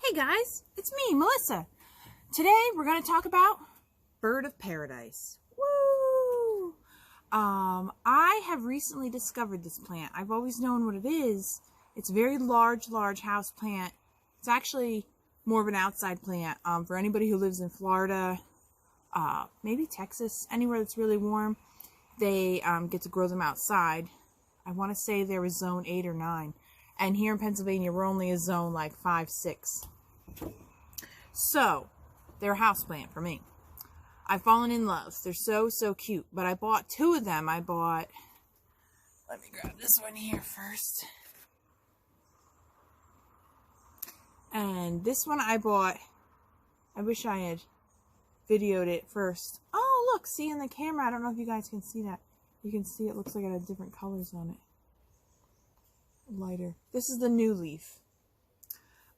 Hey guys, it's me, Melissa. Today we're going to talk about bird of paradise. Woo! I have recently discovered this plant. I've always known what it is. It's a very large house plant. It's actually more of an outside plant. For anybody who lives in Florida, maybe Texas, anywhere that's really warm, they get to grow them outside. I want to say there was zone 8 or 9. And here in Pennsylvania, we're only a zone like 5, 6. So, they're a houseplant for me. I've fallen in love. They're so cute. But I bought 2 of them. Let me grab this one here first. And this one I bought, I wish I had videoed it first. Oh, look, see in the camera, I don't know if you guys can see that. You can see it looks like it had different colors on it. Lighter. This is the new leaf.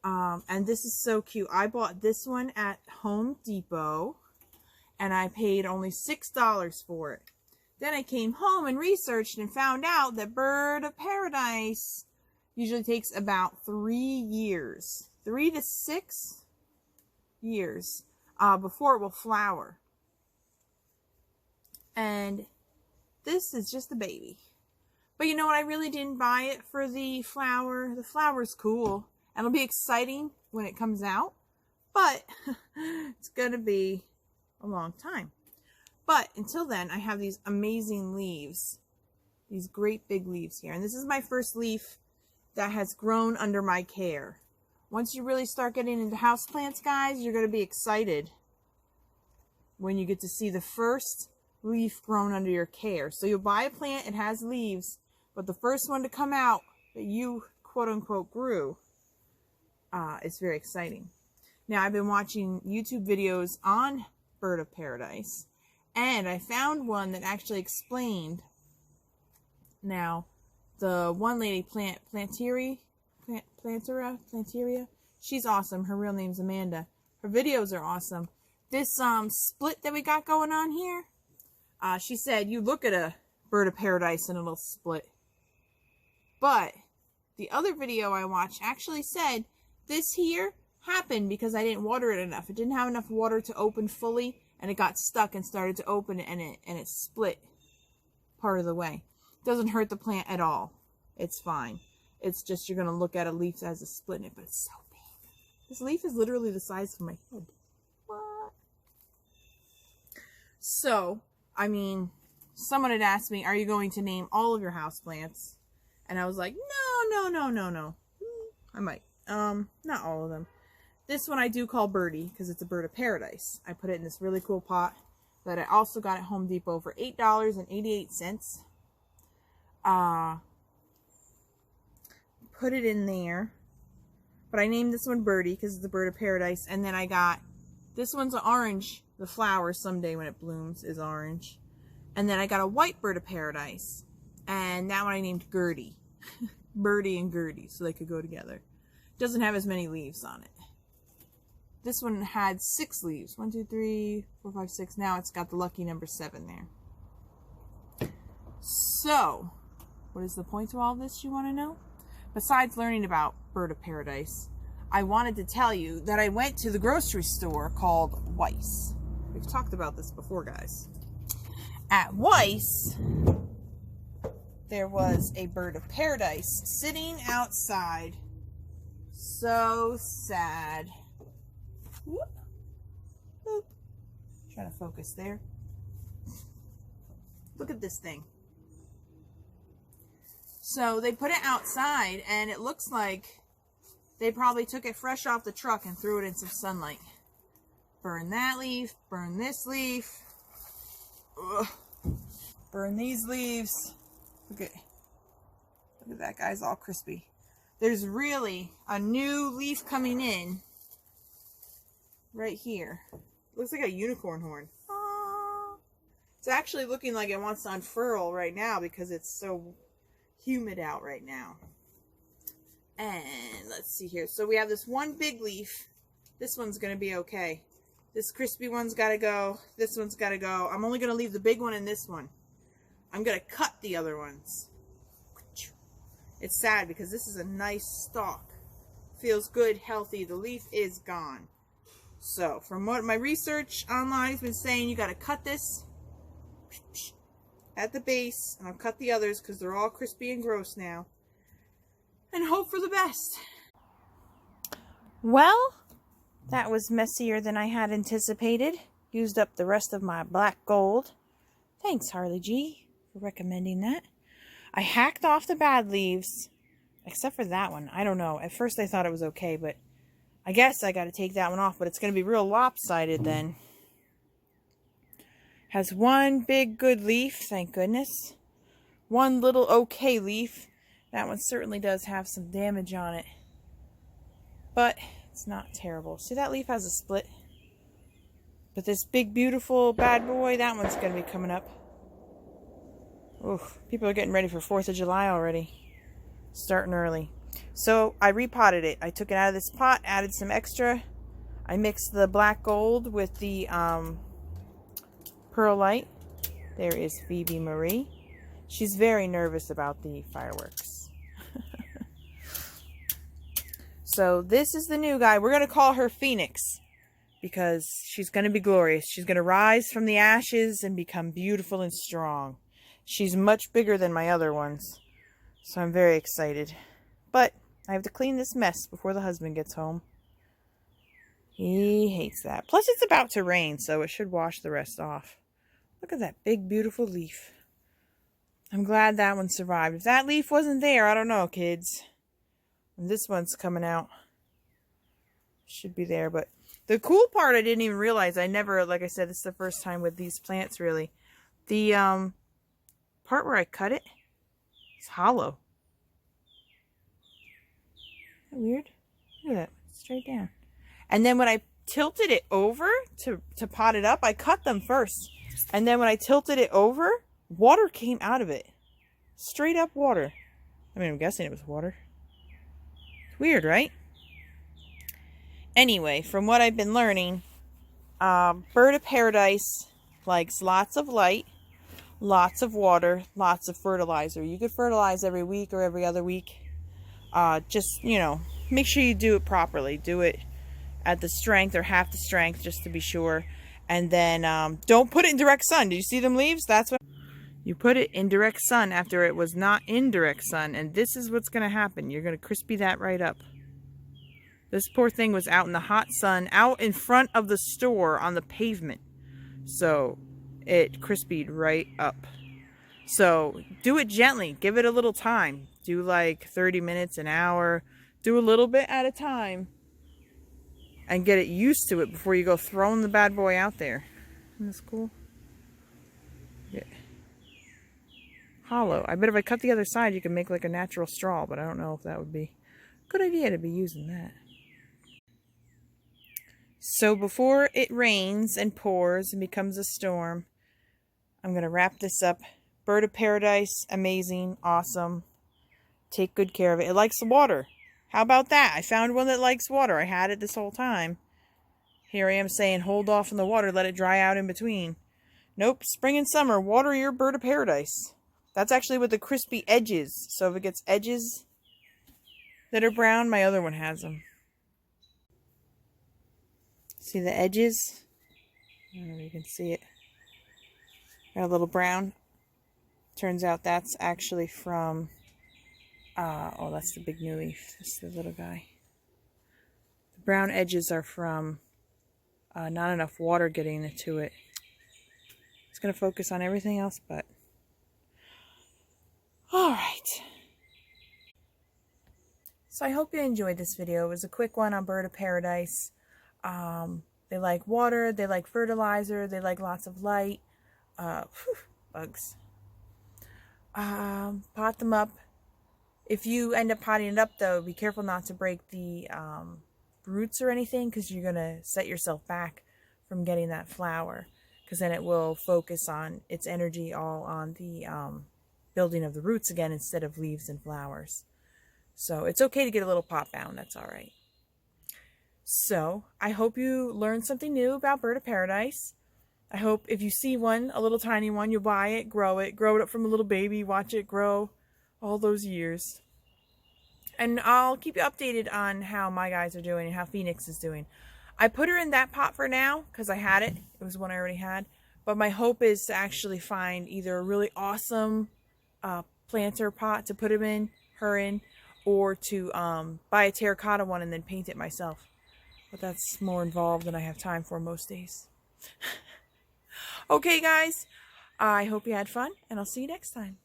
And this is so cute. I bought this one at Home Depot and I paid only $6 for it. Then I came home and researched and found out that bird of paradise usually takes about 3 years, 3 to 6 years before it will flower. And this is just the baby. But you know what? I really didn't buy it for the flower. The flower's cool. And it'll be exciting when it comes out. But it's going to be a long time. But until then, I have these amazing leaves. These great big leaves here. And this is my first leaf that has grown under my care. Once you really start getting into houseplants, guys, you're going to be excited when you get to see the first leaf grown under your care. So you'll buy a plant, it has leaves, but the first one to come out that you quote-unquote grew is very exciting. Now, I've been watching YouTube videos on bird of paradise, and I found one that actually explained. Now, the one lady, Planteria, she's awesome. Her real name's Amanda. Her videos are awesome. This split that we got going on here, she said, you look at a bird of paradise and it'll split. But the other video I watched actually said this here happened because I didn't water it enough. It didn't have enough water to open fully, and it got stuck and started to open, and it split part of the way. It doesn't hurt the plant at all. It's fine. It's just you're going to look at a leaf that has a split in it, but it's so big. This leaf is literally the size of my head. What? So, I mean, someone had asked me, are you going to name all of your houseplants? And I was like, no. I might. Not all of them. This one I do call Birdie because it's a bird of paradise. I put it in this really cool pot that I also got at Home Depot for $8.88. Put it in there. But I named this one Birdie because it's a bird of paradise. And then I got, this one's orange. The flower someday when it blooms is orange. And then I got a white bird of paradise. And that one I named Gertie. Birdie and Gertie, so they could go together. Doesn't have as many leaves on it. This one had 6 leaves. 1, 2, 3, 4, 5, 6. Now it's got the lucky number 7 there. So, what is the point to all this, you want to know? Besides learning about bird of paradise, I wanted to tell you that I went to the grocery store called Weis. We've talked about this before, guys. At Weis, there was a bird of paradise sitting outside. So sad. Whoop. Whoop. Trying to focus there. Look at this thing. So they put it outside, and it looks like they probably took it fresh off the truck and threw it in some sunlight. Burn that leaf, burn this leaf. Ugh. Burn these leaves. Look at that, guys, all crispy. There's really a new leaf coming in right here. Looks like a unicorn horn. It's actually looking like it wants to unfurl right now because it's so humid out right now. And let's see here. So we have this one big leaf. This one's going to be okay. This crispy one's got to go. This one's got to go. I'm only going to leave the big one in this one. I'm going to cut the other ones. It's sad because this is a nice stalk. feels good, healthy. The leaf is gone. So, from what my research online has been saying, you got to cut this at the base, and I'll cut the others because they're all crispy and gross now, and hope for the best. Well, that was messier than I had anticipated. Used up the rest of my black gold. Thanks, Harley G, for recommending that. I hacked off the bad leaves, except for that one. I don't know. At first I thought it was okay, but I guess I got to take that one off, but it's going to be real lopsided then. Has one big good leaf, thank goodness. One little okay leaf. That one certainly does have some damage on it, but it's not terrible. See, that leaf has a split. But this big, beautiful bad boy, that one's going to be coming up. Oof, people are getting ready for 4th of July already. Starting early. So I repotted it. I took it out of this pot, added some extra. I mixed the black gold with the perlite. There is Phoebe Marie. She's very nervous about the fireworks. So this is the new guy. We're going to call her Phoenix, because she's going to be glorious. She's going to rise from the ashes and become beautiful and strong. She's much bigger than my other ones, so I'm very excited. But I have to clean this mess before the husband gets home. He hates that. Plus, it's about to rain, so it should wash the rest off. Look at that big, beautiful leaf. I'm glad that one survived. If that leaf wasn't there, I don't know, kids. And this one's coming out. Should be there, but the cool part I didn't even realize. I never, like I said, this is the first time with these plants, really. The part where I cut it is hollow. Isn't that weird? Look at that. Straight down. And then when I tilted it over to pot it up, I cut them first. And then when I tilted it over, water came out of it. Straight up water. I mean, I'm guessing it was water. It's weird, right? Anyway, from what I've been learning, bird of paradise likes lots of light, lots of water, lots of fertilizer. You could fertilize every week or every other week. Just, you know, make sure you do it properly. Do it at the strength or half the strength just to be sure. And then don't put it in direct sun. Do you see them leaves? That's what you put it in direct sun after it was not in direct sun. And this is what's going to happen. You're going to crispy that right up. This poor thing was out in the hot sun, out in front of the store on the pavement. So it crispied right up. So do it gently. Give it a little time. Do like 30 minutes, an hour. Do a little bit at a time. And get it used to it before you go throwing the bad boy out there. Isn't this cool? Yeah. Hollow. I bet if I cut the other side, you can make like a natural straw. But I don't know if that would be a good idea to be using that. So before it rains and pours and becomes a storm, I'm going to wrap this up. Bird of paradise, amazing, awesome. Take good care of it. It likes the water. How about that? I found one that likes water. I had it this whole time. Here I am saying hold off on the water, let it dry out in between. Nope, spring and summer, water your bird of paradise. That's actually with the crispy edges. So if it gets edges that are brown, my other one has them. See the edges? I don't know if you can see it. Got a little brown. Turns out that's actually from, oh, that's the big new leaf. That's the little guy. The brown edges are from not enough water getting into it. It's going to focus on everything else, but. Alright. So I hope you enjoyed this video. It was a quick one on Bird of Paradise. They like water, they like fertilizer, they like lots of light. Bugs. Pot them up. If you end up potting it up though, be careful not to break the roots or anything, because you're going to set yourself back from getting that flower, because then it will focus on its energy all on the building of the roots again instead of leaves and flowers. So it's okay to get a little pot bound, that's alright. So, I hope you learned something new about Bird of Paradise. I hope if you see one, a little tiny one, you'll buy it grow it up from a little baby, watch it grow all those years. And I'll keep you updated on how my guys are doing and how Phoenix is doing. I put her in that pot for now because I had it. It was one I already had. But my hope is to actually find either a really awesome planter pot to put her in, or to buy a terracotta one and then paint it myself. But that's more involved than I have time for most days. Okay, guys. I hope you had fun, and I'll see you next time.